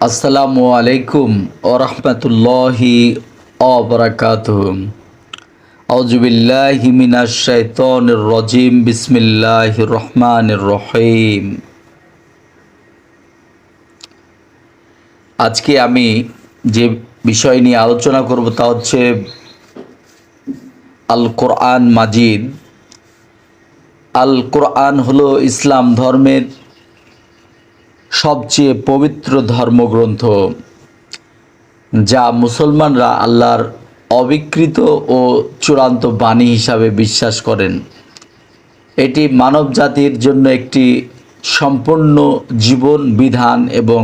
আসসালামু আলাইকুম ওরহমতুল্লাহি ওবরাকাতুহু। আউযু বিল্লাহি মিনাশ শাইতানির রাজিম। বিসমিল্লাহির রহমানির রহিম। আজকে আমি যে বিষয় নিয়ে আলোচনা করব তা হচ্ছে আল কোরআন মাজিদ। আল কোরআন হলো ইসলাম ধর্মের সবচেয়ে পবিত্র ধর্মগ্রন্থ, যা মুসলমানরা আল্লাহর অবিকৃত ও চূড়ান্ত বাণী হিসাবে বিশ্বাস করেন। এটি মানব জাতির জন্য একটি সম্পূর্ণ জীবন বিধান এবং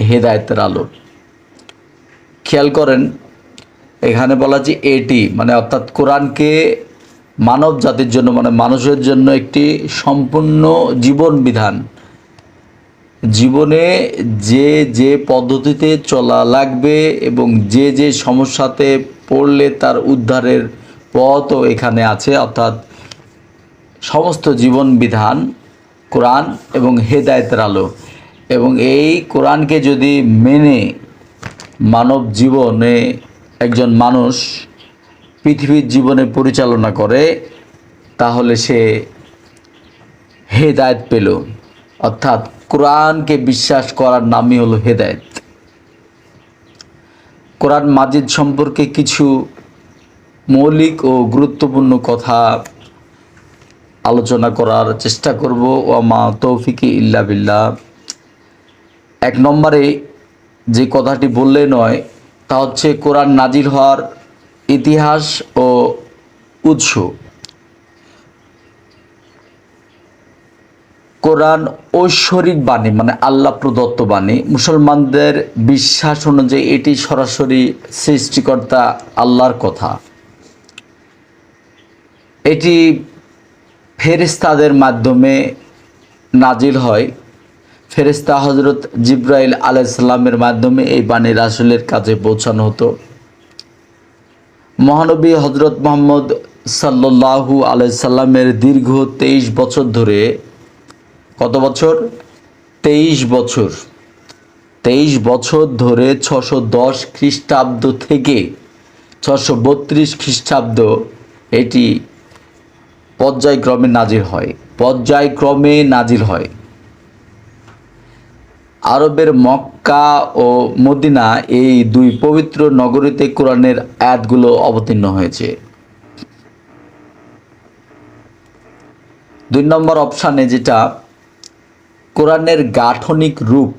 হেদায়েতের আলো। খেয়াল করেন, এখানে বলা যে এটি অর্থাৎ কোরআনকে মানব জাতির জন্য মানুষের জন্য একটি সম্পূর্ণ জীবন বিধান। জীবনে যে যে পদ্ধতিতে চলা লাগবে এবং যে যে সমস্যাতে পড়লে তার উদ্ধারের পথও এখানে আছে, অর্থাৎ সমস্ত জীবন বিধান কোরআন এবং হেদায়েতের আলো। এবং এই কোরআনকে যদি মেনে মানব জীবনে একজন মানুষ পৃথিবীর জীবনে পরিচালনা করে, তাহলে সে হেদায়েত পেল। অর্থাৎ কোরআনকে বিশ্বাস করার নামই হলো হেদায়েত। কোরআন মাজিদ সম্পর্কে কিছু মৌলিক ও গুরুত্বপূর্ণ কথা আলোচনা করার চেষ্টা করব। ওয়ামা তৌফিকি ইল্লা বিল্লাহ। এক নম্বরে যে কথাটি বললে নয়, তা হচ্ছে কোরআন নাজিল হওয়ার ইতিহাস ও উৎস। কোরআন ঐশ্বরিক বাণী, আল্লাহ প্রদত্ত বাণী। মুসলমানদের বিশ্বাস অনুযায়ী এটি সরাসরি সৃষ্টিকর্তা আল্লাহর কথা। এটি ফেরেশতাদের মাধ্যমে নাজিল হয়। ফেরেশতা হজরত জিব্রাইল আলাইহিস সালামের মাধ্যমে এই বাণী রাসূলের কাছে পৌঁছানো হতো। মহানবী হজরত মুহাম্মদ সাল্লাল্লাহু আলাইহি সাল্লামের দীর্ঘ 23 বছর ধরে, কত বছর? 23 বছর। 23 বছর ধরে 610 খ্রিস্টাব্দ থেকে 632 খ্রিস্টাব্দ এটি পর্যায়ক্রমে নাজিল হয়। আরবের মক্কা ও মদিনা, এই দুই পবিত্র নগরীতে কোরআনের আয়াতগুলো অবতীর্ণ হয়েছে। 2 নম্বর অপশানে যেটা কোরআনের গাঠনিক রূপ।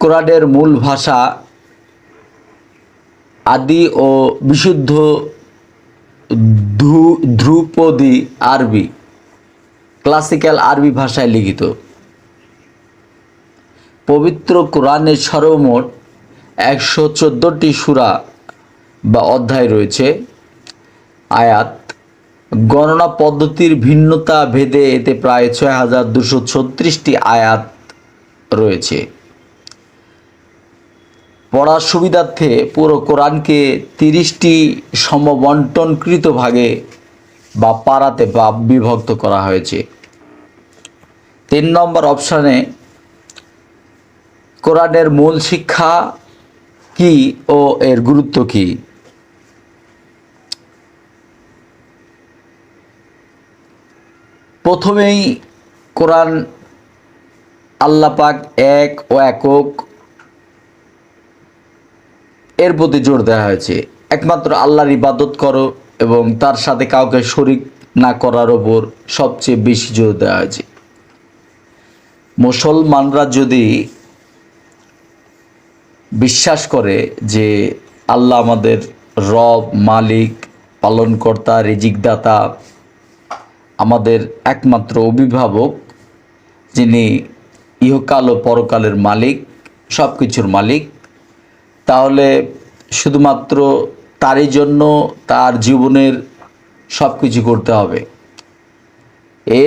কোরআনের মূল ভাষা আদি ও বিশুদ্ধ ধ্রুপদী আরবি, ক্লাসিক্যাল আরবি ভাষায় লিখিত। পবিত্র কোরআনের সর্বমোট 114টি সূরা বা অধ্যায় রয়েছে। আয়াত গণনা পদ্ধতির ভিন্নতা ভেদে এতে প্রায় 6236টি আয়াত রয়েছে। পড়ার সুবিধার্থে পুরো কোরআনকে 30টি সমবন্টনকৃত ভাগে বা পারাতে বা বিভক্ত করা হয়েছে। 3 নম্বর অপশানে কোরআনের মূল শিক্ষা কি ও এর গুরুত্ব কি। প্রথমেই কোরআন আল্লাহ পাক এক ও একক এর প্রতি জোর দেওয়া হয়েছে। একমাত্র আল্লাহর ইবাদত করো এবং তার সাথে কাউকে শরিক না করার ওপর সবচেয়ে বেশি জোর দেওয়া হয়েছে। মুসলমানরা যদি বিশ্বাস করে যে আল্লাহ আমাদের রব, মালিক, পালনকর্তা, রিজিকদাতা, আমাদের একমাত্র অভিভাবক, যিনি ইহকাল ও পরকালের মালিক, সব কিছুর মালিক, তাহলে শুধুমাত্র তারই জন্য তার জীবনের সব কিছু করতে হবে।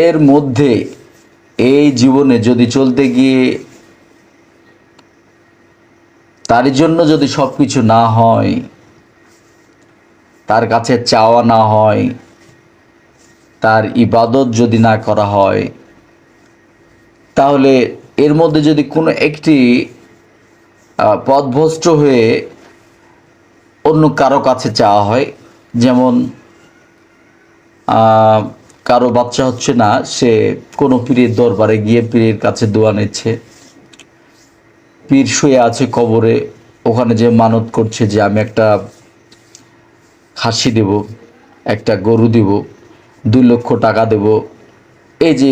এর মধ্যে এই জীবনে যদি চলতে গিয়ে তার জন্য যদি সব কিছু না হয়, তার কাছে চাওয়া না হয়, তার ইবাদত যদি না করা হয়, তাহলে এর মধ্যে যদি কোনো একটি পথভ্রষ্ট হয়ে অন্য কারো কাছে চাওয়া হয়, যেমন কারো বাচ্চা হচ্ছে না, সে কোনো পীরের দরবারে গিয়ে পীরের কাছে দোয়া নিচ্ছে, পীর শুয়ে আছে কবরে, ওখানে যে মানত করছে যে আমি একটা খাসি দেব, একটা গরু দেব, 2 লক্ষ টাকা দেব, এই যে